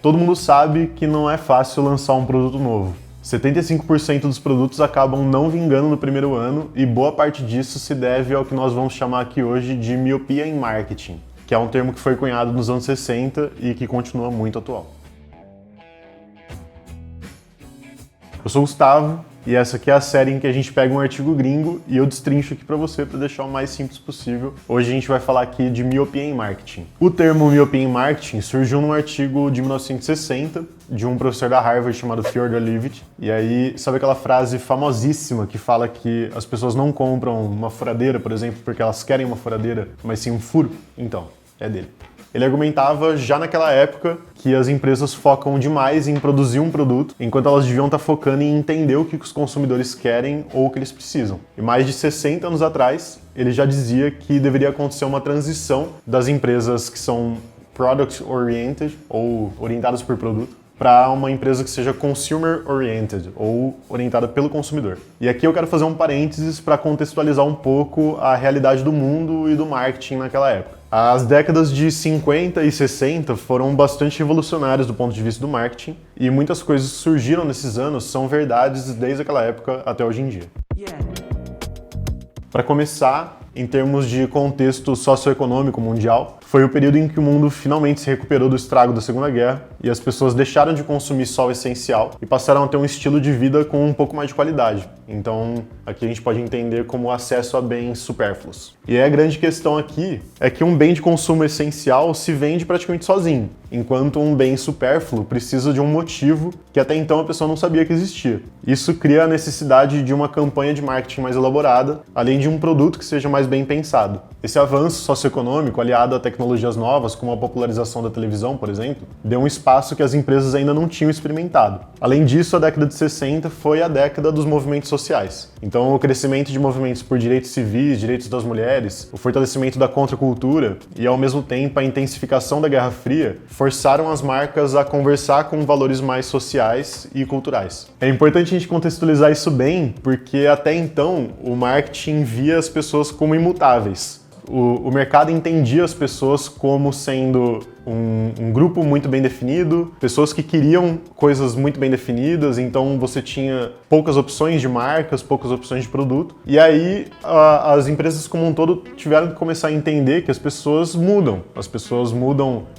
Todo mundo sabe que não é fácil lançar um produto novo. 75% dos produtos acabam não vingando no primeiro ano e boa parte disso se deve ao que nós vamos chamar aqui hoje de miopia em marketing, que é um termo que foi cunhado nos anos 60 e que continua muito atual. Eu sou o Gustavo e essa aqui é a série em que a gente pega um artigo gringo e eu destrincho aqui para você para deixar o mais simples possível. Hoje a gente vai falar aqui de miopia em marketing. O termo miopia em marketing surgiu num artigo de 1960 de um professor da Harvard chamado Fyodor Levitt. E aí, sabe aquela frase famosíssima que fala que as pessoas não compram uma furadeira, por exemplo, porque elas querem uma furadeira, mas sim um furo? Então, é dele. Ele argumentava já naquela época que as empresas focam demais em produzir um produto, enquanto elas deviam estar focando em entender o que os consumidores querem ou o que eles precisam. E mais de 60 anos atrás, ele já dizia que deveria acontecer uma transição das empresas que são product-oriented, ou orientadas por produto, para uma empresa que seja consumer-oriented, ou orientada pelo consumidor. E aqui eu quero fazer um parênteses para contextualizar um pouco a realidade do mundo e do marketing naquela época. As décadas de 50 e 60 foram bastante revolucionárias do ponto de vista do marketing, e muitas coisas que surgiram nesses anos são verdades desde aquela época até hoje em dia. Para começar, em termos de contexto socioeconômico mundial, foi o período em que o mundo finalmente se recuperou do estrago da Segunda Guerra e as pessoas deixaram de consumir só o essencial e passaram a ter um estilo de vida com um pouco mais de qualidade. Então, aqui a gente pode entender como acesso a bens supérfluos. E aí a grande questão aqui é que um bem de consumo essencial se vende praticamente sozinho, enquanto um bem supérfluo precisa de um motivo que até então a pessoa não sabia que existia. Isso cria a necessidade de uma campanha de marketing mais elaborada, além de um produto que seja mais bem pensado. Esse avanço socioeconômico, aliado a tecnologias novas, como a popularização da televisão, por exemplo, deu um espaço que as empresas ainda não tinham experimentado. Além disso, a década de 60 foi a década dos movimentos sociais. Então, o crescimento de movimentos por direitos civis, direitos das mulheres, o fortalecimento da contracultura e, ao mesmo tempo, a intensificação da Guerra Fria forçaram as marcas a conversar com valores mais sociais e culturais. É importante a gente contextualizar isso bem, porque até então o marketing via as pessoas como imutáveis. O mercado entendia as pessoas como sendo um grupo muito bem definido, pessoas que queriam coisas muito bem definidas, então você tinha poucas opções de marcas, poucas opções de produto. E aí as empresas como um todo tiveram que começar a entender que as pessoas mudam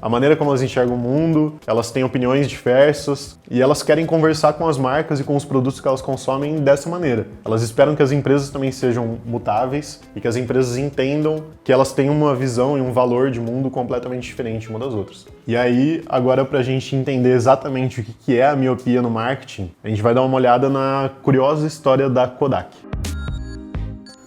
a maneira como elas enxergam o mundo, elas têm opiniões diversas e elas querem conversar com as marcas e com os produtos que elas consomem dessa maneira. Elas esperam que as empresas também sejam mutáveis e que as empresas entendam que elas têm uma visão e um valor de mundo completamente diferente uma das outras. E aí, agora para a gente entender exatamente o que é a miopia no marketing, a gente vai dar uma olhada na curiosa história da Kodak.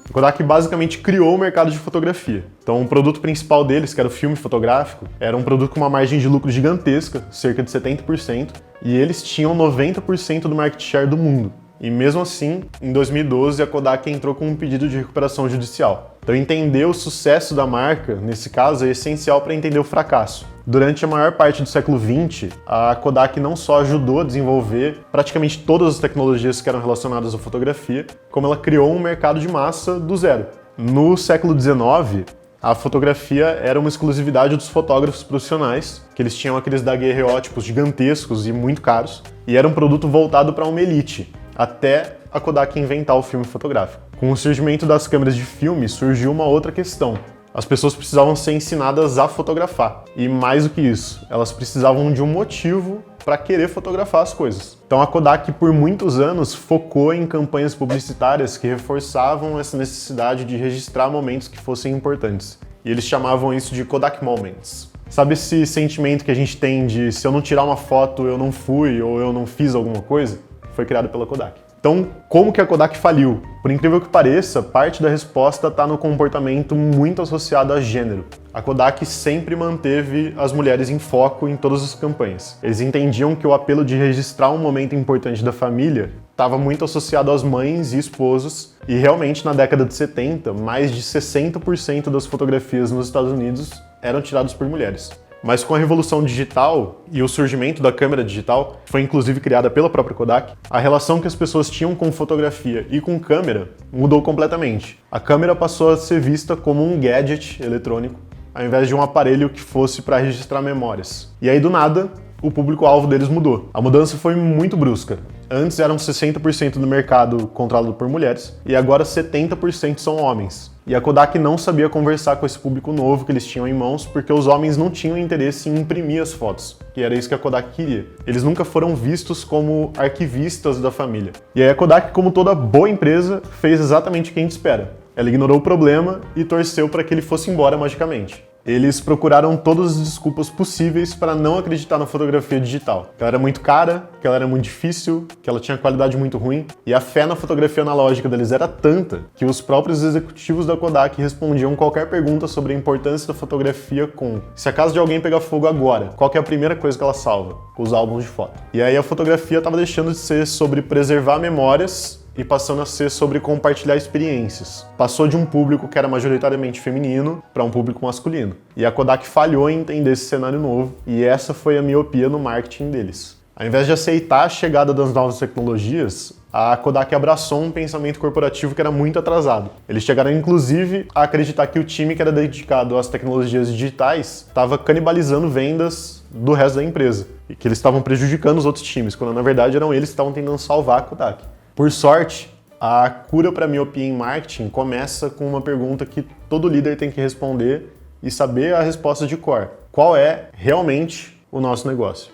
A Kodak basicamente criou o mercado de fotografia. Então, o produto principal deles, que era o filme fotográfico, era um produto com uma margem de lucro gigantesca, cerca de 70%, e eles tinham 90% do market share do mundo. E mesmo assim, em 2012, a Kodak entrou com um pedido de recuperação judicial. Então, entender o sucesso da marca, nesse caso, é essencial para entender o fracasso. Durante a maior parte do século XX, a Kodak não só ajudou a desenvolver praticamente todas as tecnologias que eram relacionadas à fotografia, como ela criou um mercado de massa do zero. No século XIX, a fotografia era uma exclusividade dos fotógrafos profissionais, que eles tinham aqueles daguerreótipos gigantescos e muito caros, e era um produto voltado para uma elite, até a Kodak inventar o filme fotográfico. Com o surgimento das câmeras de filme, surgiu uma outra questão. As pessoas precisavam ser ensinadas a fotografar. E mais do que isso, elas precisavam de um motivo para querer fotografar as coisas. Então a Kodak, por muitos anos, focou em campanhas publicitárias que reforçavam essa necessidade de registrar momentos que fossem importantes. E eles chamavam isso de Kodak Moments. Sabe esse sentimento que a gente tem de se eu não tirar uma foto, eu não fui ou eu não fiz alguma coisa? Foi criado pela Kodak. Então, como que a Kodak faliu? Por incrível que pareça, parte da resposta está no comportamento muito associado a gênero. A Kodak sempre manteve as mulheres em foco em todas as campanhas. Eles entendiam que o apelo de registrar um momento importante da família estava muito associado às mães e esposas, e realmente na década de 70, mais de 60% das fotografias nos Estados Unidos eram tiradas por mulheres. Mas com a revolução digital e o surgimento da câmera digital, que foi inclusive criada pela própria Kodak, a relação que as pessoas tinham com fotografia e com câmera mudou completamente. A câmera passou a ser vista como um gadget eletrônico, ao invés de um aparelho que fosse para registrar memórias. E aí, do nada, o público-alvo deles mudou. A mudança foi muito brusca. Antes eram 60% do mercado controlado por mulheres e agora 70% são homens. E a Kodak não sabia conversar com esse público novo que eles tinham em mãos porque os homens não tinham interesse em imprimir as fotos, que era isso que a Kodak queria. Eles nunca foram vistos como arquivistas da família. E aí a Kodak, como toda boa empresa, fez exatamente o que a gente espera. Ela ignorou o problema e torceu para que ele fosse embora magicamente. Eles procuraram todas as desculpas possíveis para não acreditar na fotografia digital. Que ela era muito cara, que ela era muito difícil, que ela tinha qualidade muito ruim. E a fé na fotografia analógica deles era tanta que os próprios executivos da Kodak respondiam qualquer pergunta sobre a importância da fotografia com: se a casa de alguém pegar fogo agora, qual que é a primeira coisa que ela salva? Os álbuns de foto. E aí a fotografia estava deixando de ser sobre preservar memórias e passando a ser sobre compartilhar experiências. Passou de um público que era majoritariamente feminino para um público masculino. E a Kodak falhou em entender esse cenário novo, e essa foi a miopia no marketing deles. Ao invés de aceitar a chegada das novas tecnologias, a Kodak abraçou um pensamento corporativo que era muito atrasado. Eles chegaram, inclusive, a acreditar que o time que era dedicado às tecnologias digitais estava canibalizando vendas do resto da empresa, e que eles estavam prejudicando os outros times, quando na verdade eram eles que estavam tentando salvar a Kodak. Por sorte, a cura para a miopia em marketing começa com uma pergunta que todo líder tem que responder e saber a resposta de cor. Qual é realmente o nosso negócio?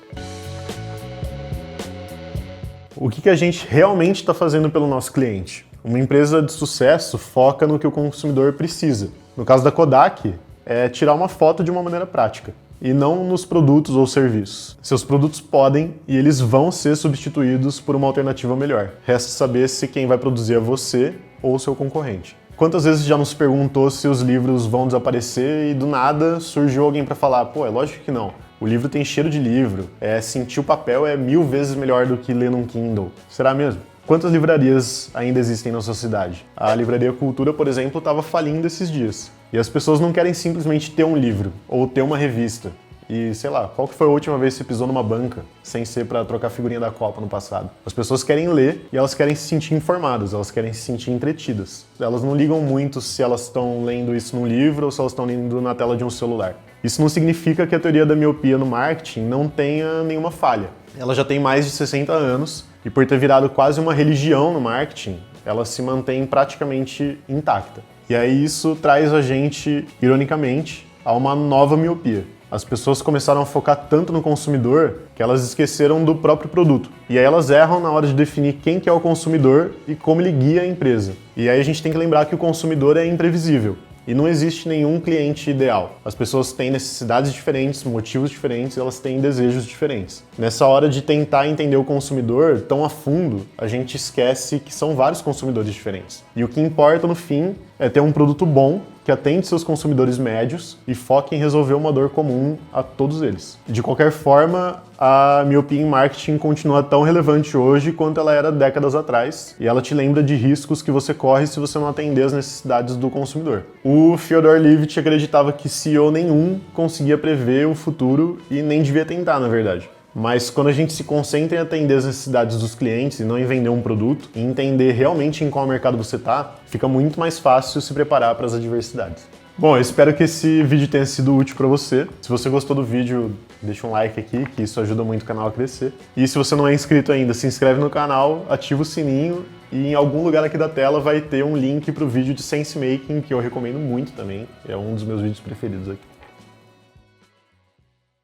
O que a gente realmente está fazendo pelo nosso cliente? Uma empresa de sucesso foca no que o consumidor precisa. No caso da Kodak, é tirar uma foto de uma maneira prática, e não nos produtos ou serviços. Seus produtos podem e eles vão ser substituídos por uma alternativa melhor. Resta saber se quem vai produzir é você ou seu concorrente. Quantas vezes já nos perguntou se os livros vão desaparecer e do nada surgiu alguém para falar: pô, é lógico que não. O livro tem cheiro de livro, sentir o papel é 1000 vezes melhor do que ler num Kindle. Será mesmo? Quantas livrarias ainda existem na sua cidade? A Livraria Cultura, por exemplo, estava falindo esses dias. E as pessoas não querem simplesmente ter um livro ou ter uma revista. E, sei lá, qual que foi a última vez que você pisou numa banca sem ser para trocar figurinha da Copa no passado? As pessoas querem ler e elas querem se sentir informadas, elas querem se sentir entretidas. Elas não ligam muito se elas estão lendo isso num livro ou se elas estão lendo na tela de um celular. Isso não significa que a teoria da miopia no marketing não tenha nenhuma falha. Ela já tem mais de 60 anos e por ter virado quase uma religião no marketing, ela se mantém praticamente intacta. E aí isso traz a gente, ironicamente, a uma nova miopia. As pessoas começaram a focar tanto no consumidor que elas esqueceram do próprio produto. E aí elas erram na hora de definir quem que é o consumidor e como ele guia a empresa. E aí a gente tem que lembrar que o consumidor é imprevisível. E não existe nenhum cliente ideal. As pessoas têm necessidades diferentes, motivos diferentes, elas têm desejos diferentes. Nessa hora de tentar entender o consumidor tão a fundo, a gente esquece que são vários consumidores diferentes. E o que importa no fim é ter um produto bom que atende seus consumidores médios e foca em resolver uma dor comum a todos eles. De qualquer forma, a miopia em marketing continua tão relevante hoje quanto ela era décadas atrás, e ela te lembra de riscos que você corre se você não atender às necessidades do consumidor. O Fyodor Levitt acreditava que CEO nenhum conseguia prever o futuro e nem devia tentar, na verdade. Mas quando a gente se concentra em atender as necessidades dos clientes e não em vender um produto, e entender realmente em qual mercado você está, fica muito mais fácil se preparar para as adversidades. Bom, eu espero que esse vídeo tenha sido útil para você. Se você gostou do vídeo, deixa um like aqui, que isso ajuda muito o canal a crescer. E se você não é inscrito ainda, se inscreve no canal, ativa o sininho e em algum lugar aqui da tela vai ter um link para o vídeo de SenseMaking, que eu recomendo muito também. É um dos meus vídeos preferidos aqui.